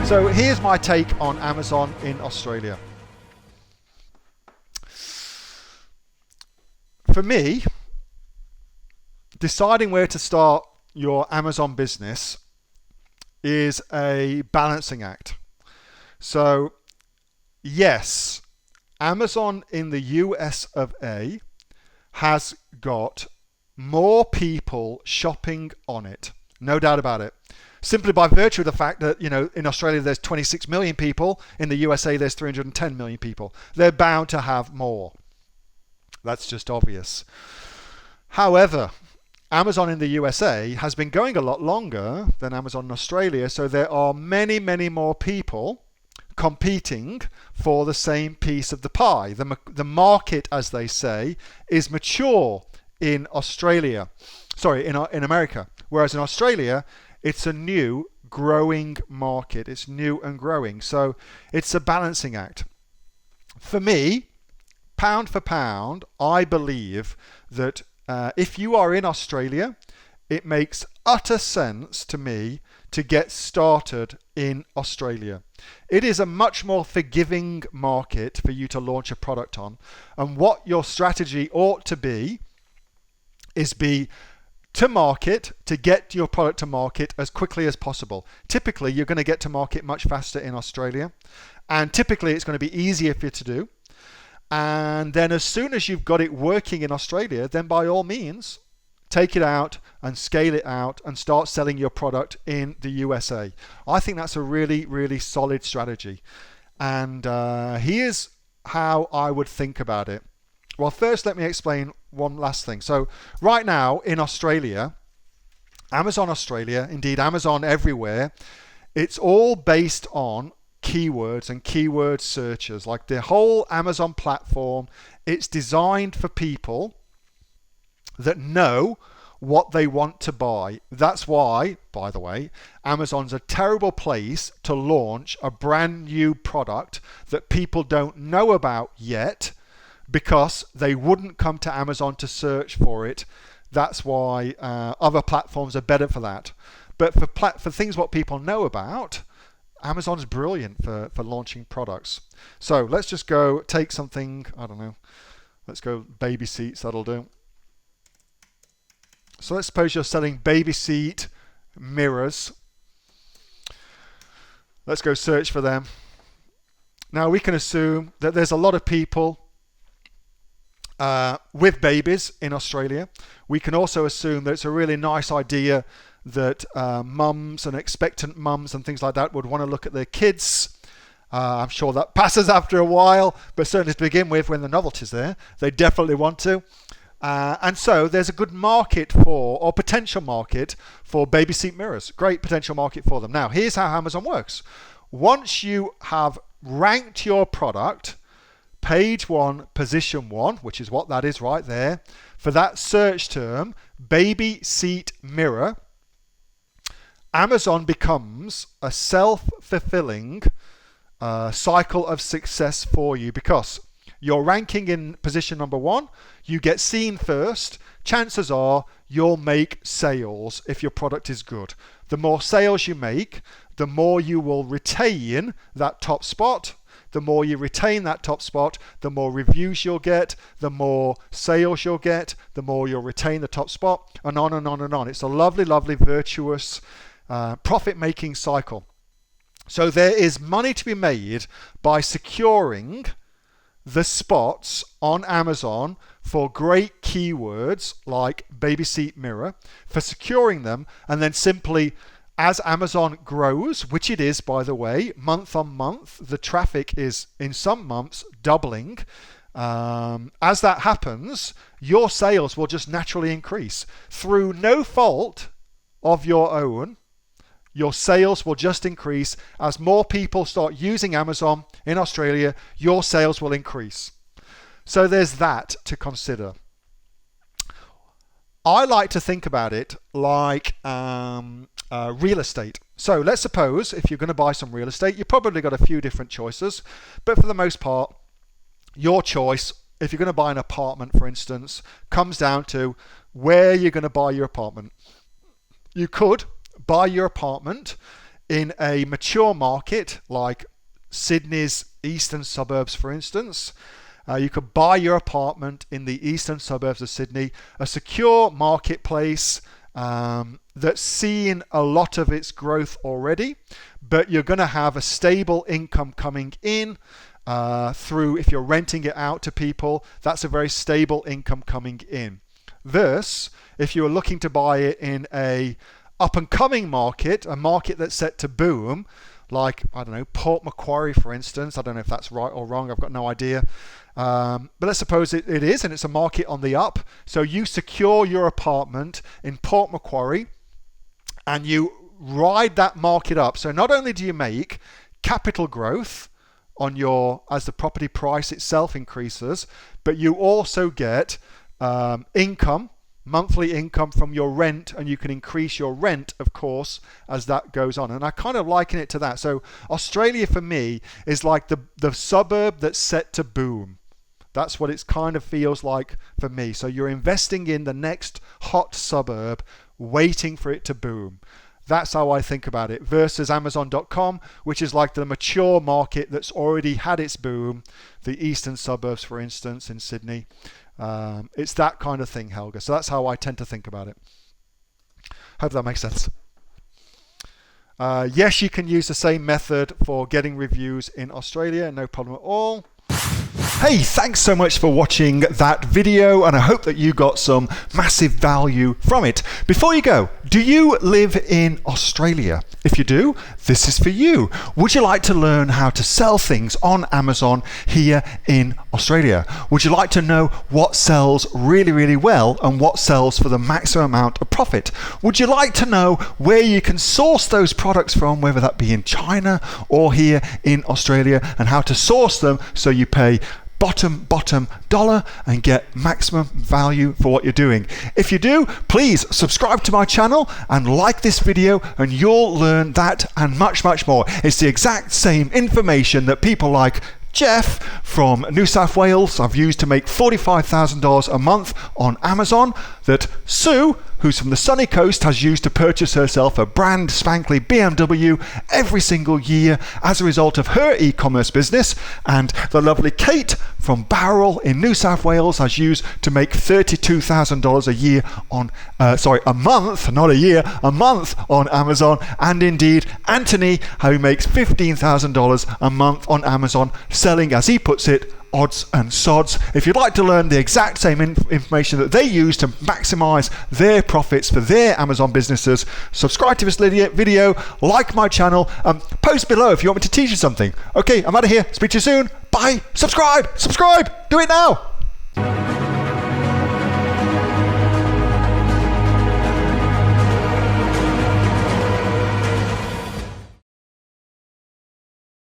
So here's my take on Amazon in Australia. For me, deciding where to start your Amazon business is a balancing act. So yes, Amazon in the US of A has got more people shopping on it. No doubt about it. Simply by virtue of the fact that, in Australia there's 26 million people, in the USA there's 310 million people. They're bound to have more. That's just obvious. However, Amazon in the USA has been going a lot longer than Amazon in Australia, so there are many, many more people competing for the same piece of the pie. The market, as they say, is mature in Australia. Sorry, in America. Whereas in Australia, it's a new growing market. It's new and growing. So it's a balancing act. For me, pound for pound, I believe that if you are in Australia, it makes utter sense to me to get started in Australia. It is a much more forgiving market for you to launch a product on. And what your strategy ought to be is to market, to get your product to market as quickly as possible. Typically, you're going to get to market much faster in Australia. And typically, it's going to be easier for you to do. And then as soon as you've got it working in Australia, then by all means, take it out and scale it out and start selling your product in the USA. I think that's a really, really solid strategy. And here's how I would think about it. Well, first, let me explain one last thing. So right now in Australia, Amazon Australia, indeed Amazon everywhere, it's all based on keywords and keyword searches. Like the whole Amazon platform, it's designed for people that know what they want to buy. That's why, by the way, Amazon's a terrible place to launch a brand new product that people don't know about yet, because they wouldn't come to Amazon to search for it. That's why other platforms are better for that. But for things what people know about, Amazon's brilliant for launching products. So let's just go take something, I don't know, let's go baby seats, that'll do. So let's suppose you're selling baby seat mirrors. Let's go search for them. Now we can assume that there's a lot of people with babies in Australia. We can also assume that it's a really nice idea that mums and expectant mums and things like that would want to look at their kids. I'm sure that passes after a while, but certainly to begin with, when the novelty's there, they definitely want to. And so there's a good market or potential market for baby seat mirrors. Great potential market for them. Now, here's how Amazon works. Once you have ranked your product, page 1, position 1, which is what that is right there, for that search term, baby seat mirror, Amazon becomes a self-fulfilling cycle of success for you, because you're ranking in position number 1, you get seen first, chances are you'll make sales if your product is good. The more sales you make, the more you will retain that top spot. The more you retain that top spot, the more reviews you'll get, the more sales you'll get, the more you'll retain the top spot, and on and on and on. It's a lovely, lovely, virtuous profit-making cycle. So there is money to be made by securing the spots on Amazon for great keywords like baby seat mirror, for securing them, and then simply, as Amazon grows, which it is, by the way, month on month, the traffic is in some months doubling. As that happens, your sales will just naturally increase. Through no fault of your own, your sales will just increase. As more people start using Amazon in Australia, your sales will increase. So there's that to consider. I like to think about it like real estate. So let's suppose if you're going to buy some real estate, you've probably got a few different choices, but for the most part, your choice, if you're going to buy an apartment, for instance, comes down to where you're going to buy your apartment. You could buy your apartment in a mature market like Sydney's eastern suburbs, for instance. You could buy your apartment in the eastern suburbs of Sydney, a secure marketplace that's seen a lot of its growth already, but you're going to have a stable income coming in through, if you're renting it out to people, that's a very stable income coming in. Versus, if you were looking to buy it in a up-and-coming market, a market that's set to boom, like, I don't know, Port Macquarie, for instance. I don't know if that's right or wrong. I've got no idea. But let's suppose it is, and it's a market on the up. So you secure your apartment in Port Macquarie, and you ride that market up. So not only do you make capital growth on as the property price itself increases, but you also get income, monthly income from your rent, and you can increase your rent, of course, as that goes on. And I kind of liken it to that. So Australia for me is like the suburb that's set to boom. That's what it kind of feels like for me. So you're investing in the next hot suburb, waiting for it to boom. That's how I think about it, versus Amazon.com, which is like the mature market that's already had its boom, the eastern suburbs, for instance, in Sydney. It's that kind of thing, Helga. So that's how I tend to think about it. Hope that makes sense. Yes, you can use the same method for getting reviews in Australia, no problem at all. Hey, thanks so much for watching that video, and I hope that you got some massive value from it. Before you go, do you live in Australia? If you do, this is for you. Would you like to learn how to sell things on Amazon here in Australia? Would you like to know what sells really, really well and what sells for the maximum amount of profit? Would you like to know where you can source those products from, whether that be in China or here in Australia, and how to source them so you pay bottom dollar and get maximum value for what you're doing? If you do, please subscribe to my channel and like this video, and you'll learn that and much more. It's the exact same information that people like Jeff from New South Wales I've used to make $45,000 a month on Amazon, that Sue, who's from the sunny coast, has used to purchase herself a brand spankly BMW every single year as a result of her e-commerce business, and the lovely Kate from Bowral in New South Wales has used to make $32,000 a year on, a month, not a year, a month on Amazon, and indeed Anthony, who makes $15,000 a month on Amazon, selling, as he puts it, odds and sods. If you'd like to learn the exact same information that they use to maximize their profits for their Amazon businesses, subscribe to this video, like my channel, post below if you want me to teach you something. Okay, I'm out of here. Speak to you soon. Bye. Subscribe. Do it now.